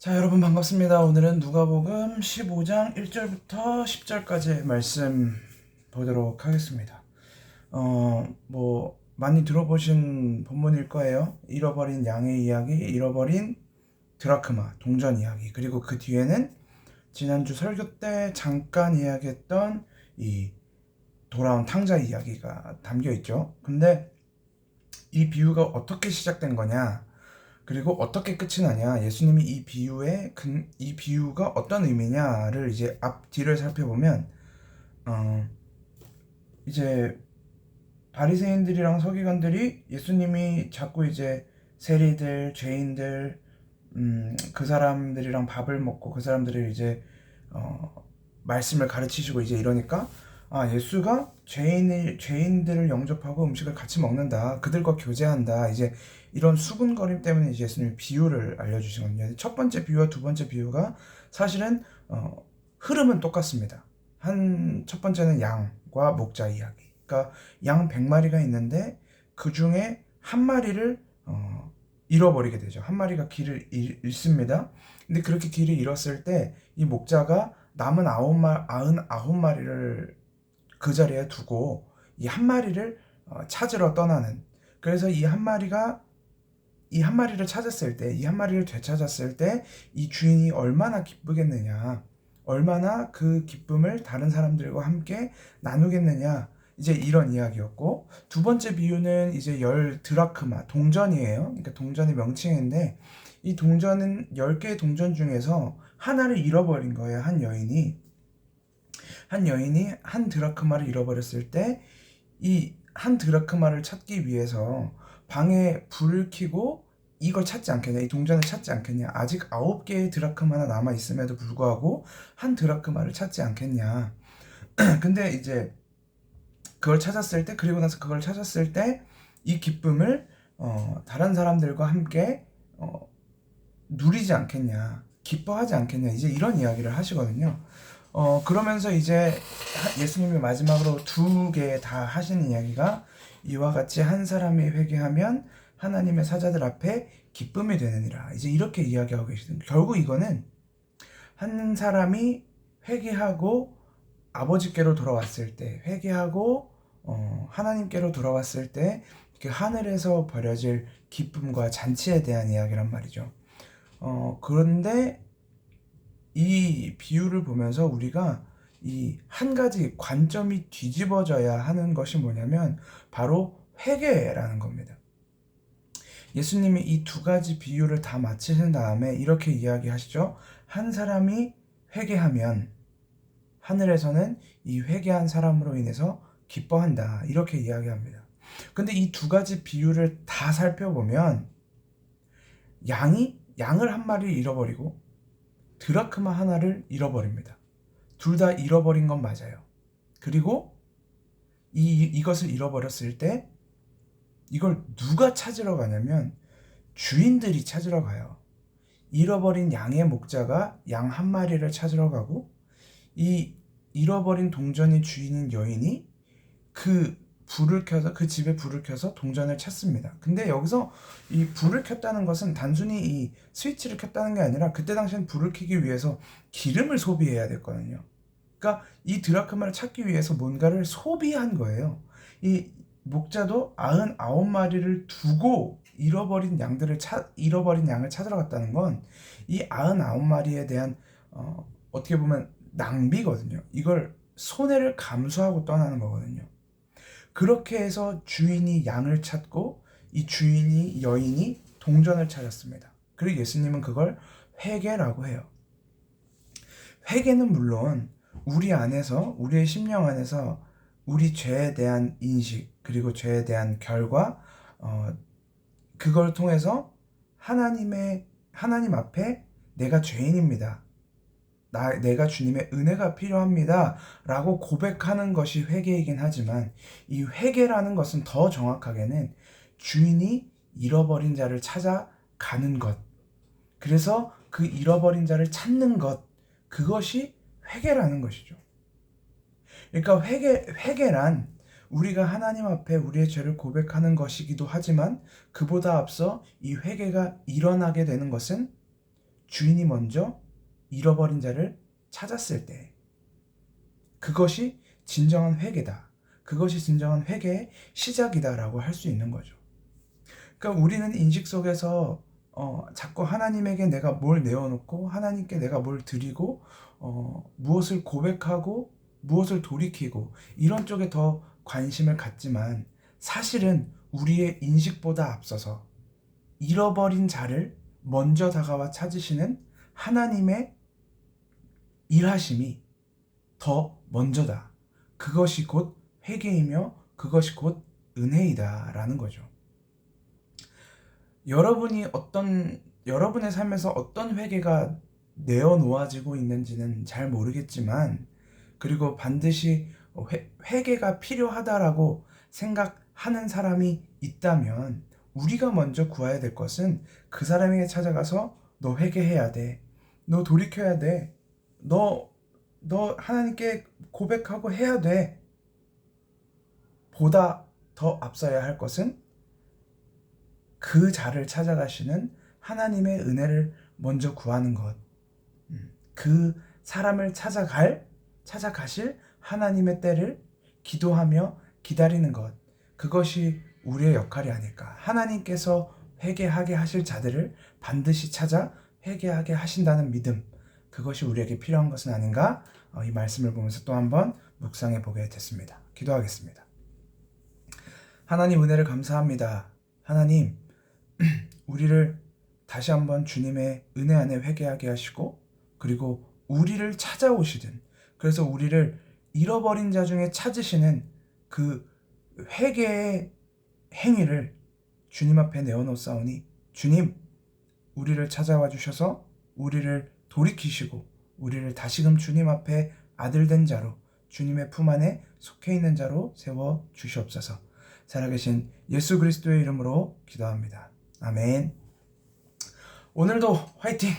자, 여러분 반갑습니다. 오늘은 누가복음 15장 1절부터 10절까지 말씀 보도록 하겠습니다. 많이 들어보신 본문일 거예요. 잃어버린 양의 이야기, 잃어버린 드라크마, 동전 이야기, 그리고 그 뒤에는 지난주 설교 때 잠깐 이야기했던 이 돌아온 탕자 이야기가 담겨 있죠. 근데 이 비유가 어떻게 시작된 거냐? 그리고 어떻게 끝이 나냐, 예수님이 이 비유가 어떤 의미냐를 이제 앞뒤를 살펴보면 이제 바리새인들이랑 서기관들이 예수님이 자꾸 이제 세리들, 죄인들, 그 사람들이랑 밥을 먹고 그 사람들을 이제 말씀을 가르치시고 이제 이러니까 예수가 죄인들을 영접하고 음식을 같이 먹는다, 그들과 교제한다, 이제 이런 수군거림 때문에 이제 예수님이 비유를 알려주시거든요. 첫 번째 비유와 두 번째 비유가 사실은 흐름은 똑같습니다. 첫 번째는 양과 목자 이야기. 그러니까 양 100마리가 있는데 그 중에 한 마리를 잃어버리게 되죠. 한 마리가 길을 잃습니다. 근데 그렇게 길을 잃었을 때 이 목자가 남은 99마리를 그 자리에 두고 이 한 마리를 찾으러 떠나는, 그래서 이 한 마리를 찾았을 때, 이 한 마리를 되찾았을 때 이 주인이 얼마나 기쁘겠느냐, 얼마나 그 기쁨을 다른 사람들과 함께 나누겠느냐, 이제 이런 이야기였고, 두 번째 비유는 이제 10드라크마, 동전이에요. 그러니까 동전의 명칭인데, 이 동전은 10개의 동전 중에서 하나를 잃어버린 거예요. 한 여인이 한 드라크마를 잃어버렸을 때 이 한 드라크마를 찾기 위해서 방에 불을 켜고 이걸 찾지 않겠냐, 이 동전을 찾지 않겠냐, 아직 9개의 드라크마나 남아 있음에도 불구하고 한 드라크마를 찾지 않겠냐. 근데 이제 그걸 찾았을 때, 그리고 나서 그걸 찾았을 때 이 기쁨을 다른 사람들과 함께 누리지 않겠냐, 기뻐하지 않겠냐, 이제 이런 이야기를 하시거든요. 그러면서 이제 예수님이 마지막으로 2개 다 하시는 이야기가 이와 같이 한 사람이 회개하면 하나님의 사자들 앞에 기쁨이 되느니라, 이제 이렇게 이야기하고 계시거든요. 결국 이거는 한 사람이 회개하고 아버지께로 돌아왔을 때, 회개하고 하나님께로 돌아왔을 때 그 하늘에서 벌어질 기쁨과 잔치에 대한 이야기란 말이죠. 그런데 이 비유를 보면서 우리가 이 한 가지 관점이 뒤집어져야 하는 것이 뭐냐면 바로 회개라는 겁니다. 예수님이 이 2가지 비유를 다 마치신 다음에 이렇게 이야기하시죠. 한 사람이 회개하면 하늘에서는 이 회개한 사람으로 인해서 기뻐한다, 이렇게 이야기합니다. 근데 이 2가지 비유를 다 살펴보면 양을 한 마리를 잃어버리고 드라크마 하나를 잃어버립니다. 둘 다 잃어버린 건 맞아요. 그리고 이것을 잃어버렸을 때 이걸 누가 찾으러 가냐면 주인들이 찾으러 가요. 잃어버린 양의 목자가 양 한 마리를 찾으러 가고, 이 잃어버린 동전의 주인인 여인이 그 집에 불을 켜서 동전을 찾습니다. 근데 여기서 이 불을 켰다는 것은 단순히 이 스위치를 켰다는 게 아니라 그때 당시엔 불을 켜기 위해서 기름을 소비해야 됐거든요. 그러니까 이 드라크마를 찾기 위해서 뭔가를 소비한 거예요. 이 목자도 99마리를 두고 잃어버린 양을 찾으러 갔다는 건 이 99마리에 대한 어떻게 보면 낭비거든요. 이걸 손해를 감수하고 떠나는 거거든요. 그렇게 해서 주인이 양을 찾고 이 여인이 동전을 찾았습니다. 그리고 예수님은 그걸 회개라고 해요. 회개는 물론 우리 안에서, 우리의 심령 안에서 우리 죄에 대한 인식, 그리고 죄에 대한 결과, 그걸 통해서 하나님 앞에 내가 죄인입니다, 내가 주님의 은혜가 필요합니다 라고 고백하는 것이 회개이긴 하지만, 이 회개라는 것은 더 정확하게는 주인이 잃어버린 자를 찾아가는 것, 그래서 그 잃어버린 자를 찾는 것, 그것이 회개라는 것이죠. 그러니까 회개란 우리가 하나님 앞에 우리의 죄를 고백하는 것이기도 하지만, 그보다 앞서 이 회개가 일어나게 되는 것은 주인이 먼저 잃어버린 자를 찾았을 때 그것이 진정한 회개다. 그것이 진정한 회개의 시작이다라고 할 수 있는 거죠. 그러니까 우리는 인식 속에서 자꾸 하나님에게 내가 뭘 내어놓고 하나님께 내가 뭘 드리고 무엇을 고백하고 무엇을 돌이키고 이런 쪽에 더 관심을 갖지만 사실은 우리의 인식보다 앞서서 잃어버린 자를 먼저 다가와 찾으시는 하나님의 일하심이 더 먼저다. 그것이 곧 회개이며 그것이 곧 은혜이다라는 거죠. 여러분의 삶에서 어떤 회개가 내어놓아지고 있는지는 잘 모르겠지만, 그리고 반드시 회개가 필요하다라고 생각하는 사람이 있다면 우리가 먼저 구해야 될 것은 그 사람에게 찾아가서 너 회개해야 돼. 너 돌이켜야 돼. 너 하나님께 고백하고 해야 돼. 보다 더 앞서야 할 것은 그 자를 찾아가시는 하나님의 은혜를 먼저 구하는 것. 그 사람을 찾아가실 하나님의 때를 기도하며 기다리는 것. 그것이 우리의 역할이 아닐까. 하나님께서 회개하게 하실 자들을 반드시 찾아 회개하게 하신다는 믿음. 그것이 우리에게 필요한 것은 아닌가? 이 말씀을 보면서 또 한번 묵상해 보게 됐습니다. 기도하겠습니다. 하나님 은혜를 감사합니다. 하나님, 우리를 다시 한번 주님의 은혜 안에 회개하게 하시고, 그리고 우리를 찾아오시든, 그래서 우리를 잃어버린 자 중에 찾으시는 그 회개의 행위를 주님 앞에 내어놓사오니, 주님, 우리를 찾아와 주셔서 우리를 돌이키시고 우리를 다시금 주님 앞에 아들된 자로, 주님의 품 안에 속해 있는 자로 세워 주시옵소서. 살아계신 예수 그리스도의 이름으로 기도합니다. 아멘. 오늘도 화이팅!